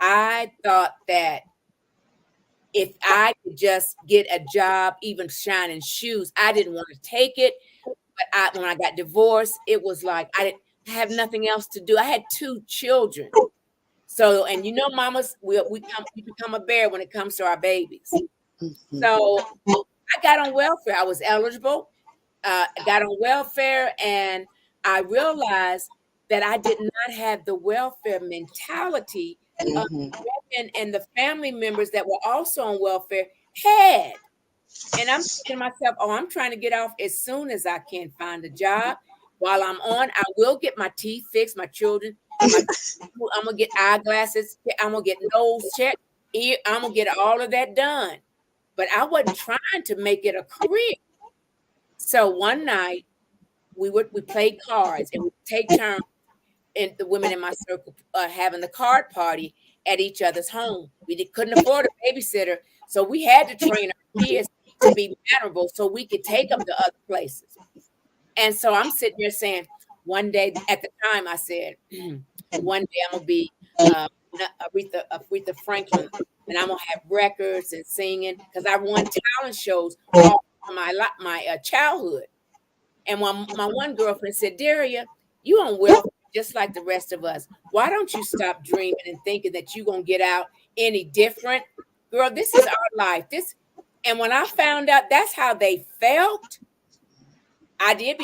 I thought that if I could just get a job, even shining shoes, I didn't want to take it. But when I got divorced, it was like I didn't have nothing else to do. I had 2 children. So, and mamas, we become a bear when it comes to our babies. Mm-hmm. So I got on welfare. I was eligible. I got on welfare, and I realized that I did not have the welfare mentality of Mm-hmm. women and the family members that were also on welfare had. And I'm thinking to myself, oh, I'm trying to get off as soon as I can find a job. While I'm on, I will get my teeth fixed, my children, my I'm gonna get eyeglasses, I'm gonna get nose checked, I'm gonna get all of that done. But I wasn't trying to make it a career. So one night we played cards and we would take turns, and the women in my circle having the card party at each other's home. Couldn't afford a babysitter, so we had to train our kids to be mannerable so we could take them to other places. And so I'm sitting there saying, one day at the time I said, one day I'm gonna be uh, Aretha Franklin, and I'm gonna have records and singing because I won talent shows all my childhood. And my one girlfriend said, Daria, you on welfare just like the rest of us. Why don't you stop dreaming and thinking that you're going to get out any different? Girl, this is our life. And when I found out that's how they felt, I did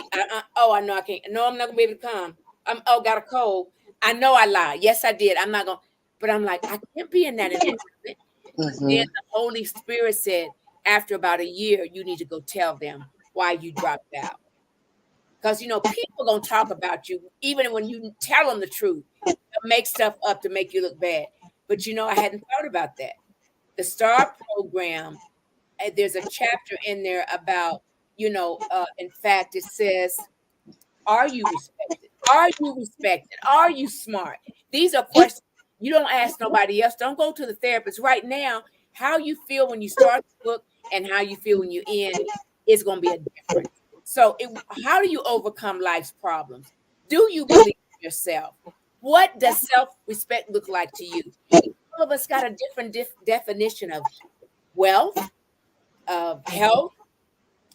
oh, I know I can't. No, I'm not going to be able to come. Got a cold. I know I lied. Yes, I did. I'm not going to. But I'm like, I can't be in that environment. But then Mm-hmm. the Holy Spirit said, after about a year, you need to go tell them why you dropped out. Because, people going to talk about you, even when you tell them the truth. They'll make stuff up to make you look bad. But, I hadn't thought about that. The STAR program, there's a chapter in there about, in fact, it says, are you respected? Are you respected? Are you smart? These are questions you don't ask nobody else. Don't go to the therapist right now. How you feel when you start the book and how you feel when you end is going to be a difference. So, how do you overcome life's problems? Do you believe in yourself? What does self-respect look like to you? All of us got a different definition of wealth, of health.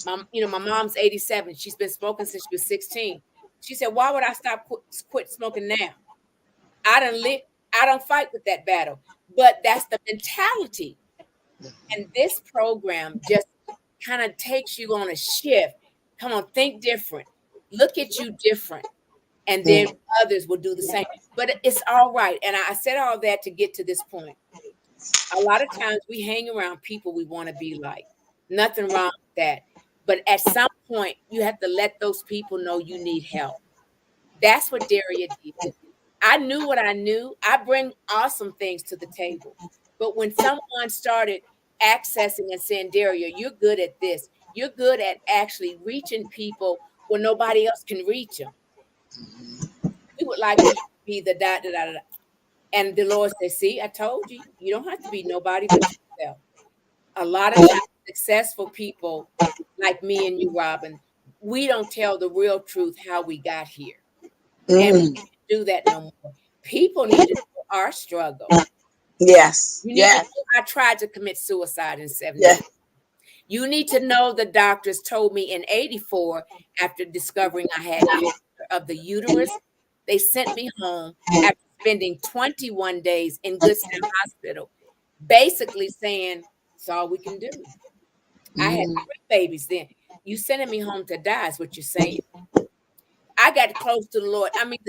My mom's 87. She's been smoking since she was 16. She said, "Why would I quit smoking now? I don't fight with that battle." But that's the mentality. And this program just kind of takes you on a shift. Come on, think different. Look at you different. And then others will do the same. But it's all right. And I said all that to get to this point. A lot of times we hang around people we want to be like. Nothing wrong with that. But at some point, you have to let those people know you need help. That's what Daria did. I knew what I knew. I bring awesome things to the table. But when someone started accessing and saying, "Daria, you're good at this. You're good at actually reaching people when nobody else can reach them. We would like for you to be the da da da da." And the Lord said, "See, I told you, you don't have to be nobody but yourself." A lot of times, successful people like me and you, Robin, we don't tell the real truth how we got here. And we can't do that no more. People need to know our struggle. Yes. You need to know I tried to commit suicide in 70. Yes. You need to know the doctors told me in 84, after discovering I had cancer of the uterus, they sent me home after spending 21 days in Goodstown Hospital, basically saying, "It's all we can do." I had 3 babies then. You sending me home to die is what you're saying. I got close to the Lord. I mean,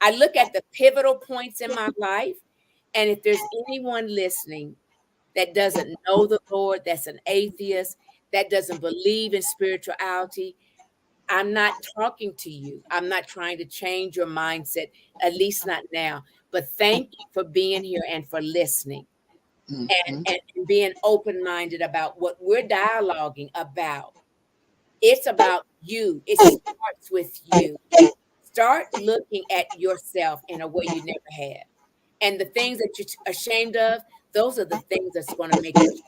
I look at the pivotal points in my life, and if there's anyone listening that doesn't know the Lord, that's an atheist, that doesn't believe in spirituality, I'm not talking to you. I'm not trying to change your mindset, at least not now. But thank you for being here and for listening and being open-minded about what we're dialoguing about. It's about you. It starts with you. Start looking at yourself in a way you never have. And the things that you're ashamed of, those are the things that's going to make you shine.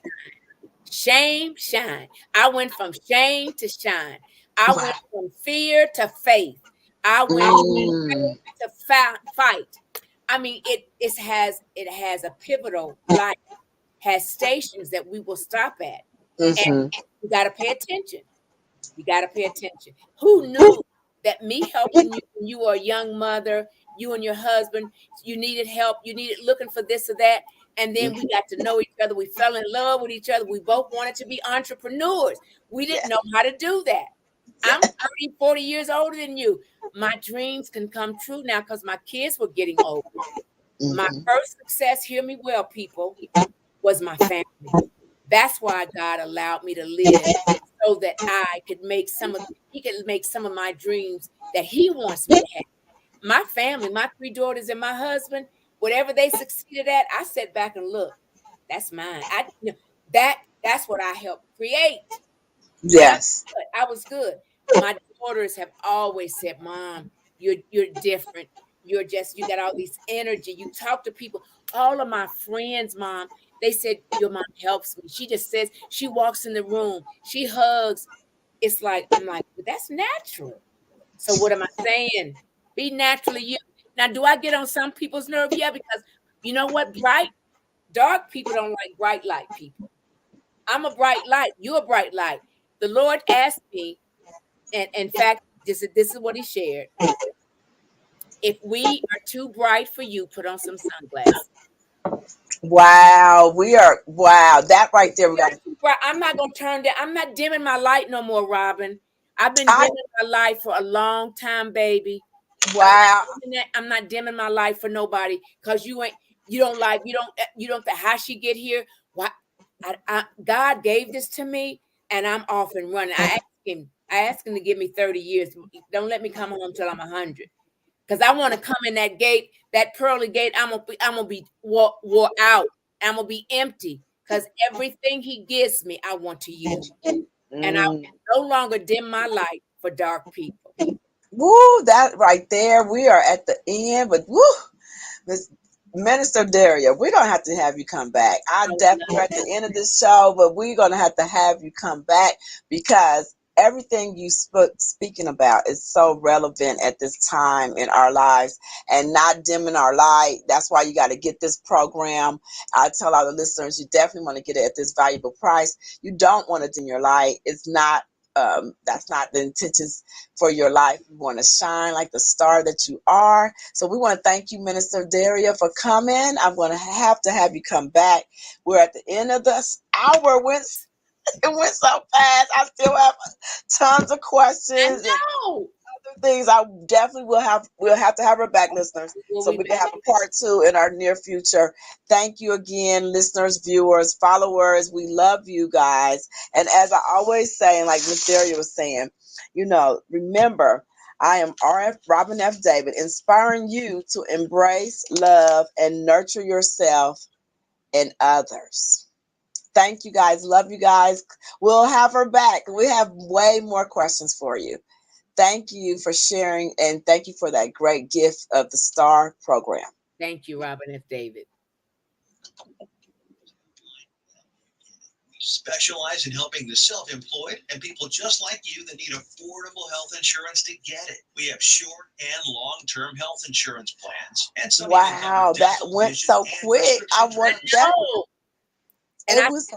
Shame, shine. I went from shame to shine. I went from fear to faith. I went from faith to fight. I mean, it has a pivotal life, has stations that we will stop at. And you got to pay attention. You got to pay attention. Who knew that me helping you when you were a young mother, you and your husband, you needed help, you needed looking for this or that, and then we got to know each other. We fell in love with each other. We both wanted to be entrepreneurs. We didn't know how to do that. I'm 30, 40 years older than you. My dreams can come true now because my kids were getting older. My first success, hear me well, people, was my family. That's why God allowed me to live, so that I could he could make some of my dreams that he wants me to have. My family, my 3 daughters and my husband, whatever they succeeded at, I sat back and looked. That's mine. That's what I helped create. Yes. I was good. My daughters have always said, "Mom, you're different. You got all this energy. You talk to people." All of my friends, Mom, they said, "Your mom helps me." She just says, she walks in the room, she hugs. It's like, I'm like, "But that's natural." So what am I saying? Be naturally you. Now, do I get on some people's nerve? Yeah, because you know what? Dark people don't like bright light people. I'm a bright light. You're a bright light. The Lord asked me, and in fact, this is what he shared. If we are too bright for you, put on some sunglasses. Wow. That right there. I'm not going to turn down. I'm not dimming my light no more, Robin. I've been dimming my light for a long time, baby. Wow. I'm not dimming my light for nobody because you don't how she get here. Why? God gave this to me and I'm off and running. I asked him, I asked him to give me 30 years. Don't let me come home till I'm 100. Because I want to come in that gate, that pearly gate. I'm gonna be wore out. I'm gonna be empty. Because everything he gives me, I want to use. And I Mm. will no longer dim my light for dark people. Woo, that right there. We are at the end, but woo, Miss Minister Daria, we're gonna have to have you come back. We're at the end of this show, but we're gonna have to have you come back because everything you speaking about is so relevant at this time in our lives and not dimming our light. That's why you got to get this program. I tell all the listeners, you definitely want to get it at this valuable price. You don't want to dim your light. It's not. That's not the intentions for your life. You want to shine like the star that you are. So we want to thank you, Minister Daria, for coming. I'm going to have you come back. We're at the end of this hour. It went so fast. I still have tons of questions I and know. other things. I definitely we'll have to have her back, listeners. We'll So be we can back. have a part 2 in our near future. Thank you again, listeners, viewers, followers. We love you guys. And as I always say, and like Miss Daria was saying, remember, I am Robin F. David, inspiring you to embrace, love, and nurture yourself and others. Thank you guys. Love you guys. We'll have her back. We have way more questions for you. Thank you for sharing, and thank you for that great gift of the STAR program. Thank you, Robin F. David. Specialize in helping the self-employed and people just like you that need affordable health insurance to get it. We have short and long-term health insurance plans, and some wow, that went so quick. And I It was